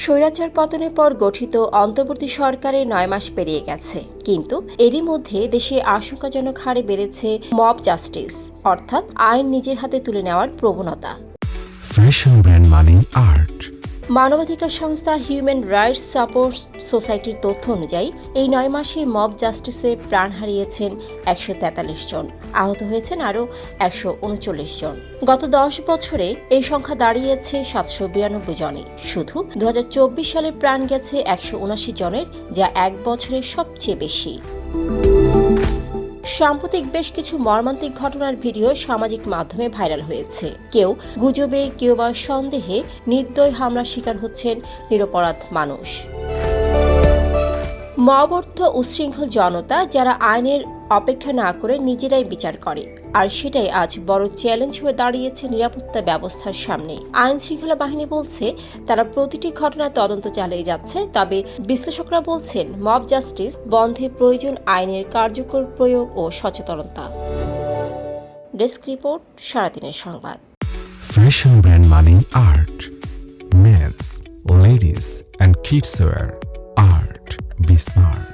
স্বৈরাচার পতনের পর গঠিত অন্তর্বর্তী সরকারের ৯ মাস পেরিয়ে গেছে, কিন্তু এরই মধ্যে দেশে আশঙ্কাজনক হারে বেড়েছে মব জাস্টিস, অর্থাৎ আইন নিজের হাতে তুলে নেওয়ার প্রবণতা। ফ্যাশন ব্র্যান্ড মানে আর্ট। মানবাধিকার সংস্থা হিউম্যান রাইটস সাপোর্ট সোসাইটির তথ্য অনুযায়ী এই ৯ মাসে মব জাস্টিসে প্রাণ হারিয়েছেন ১৪৩ জন, আহত হয়েছেন আরও ১৩৯ জন। গত ১০ বছরে এই সংখ্যা দাঁড়িয়েছে ৭৯২ জনে। শুধু ২০২৪ সালে প্রাণ গেছে ১৭৯ জনের, যা এক বছরের সবচেয়ে বেশি। সাম্প্রতিক বেশ কিছু মর্মান্তিক ঘটনার ভিডিও সামাজিক মাধ্যমে ভাইরাল হয়েছে। কেউ গুজবে, কেউ বা সন্দেহে নির্দয় হামলার শিকার হচ্ছেন নিরপরাধ মানুষ। মব অর্থ উচ্ছৃঙ্খল জনতা যারা আইনের অপেক্ষা না করে নিজেরাই বিচার করে, আর সেটাই আজ বড় চ্যালেঞ্জ হয়ে দাঁড়িয়েছে নিরাপত্তা ব্যবস্থার সামনে। আইন শৃঙ্খলা বাহিনী বলছে তারা প্রতিটি ঘটনার তদন্ত চালিয়ে যাচ্ছে, তবে বিশ্লেষকরা বলছেন মব জাস্টিস বন্ধে প্রয়োজন আইনের কার্যকর প্রয়োগ ও সচেতনতা। ডেস্ক রিপোর্ট, সারাদিনের সংবাদ। ফ্যাশন ব্র্যান্ড মানে Art. Men's, ladies and kids wear. Art, be smart.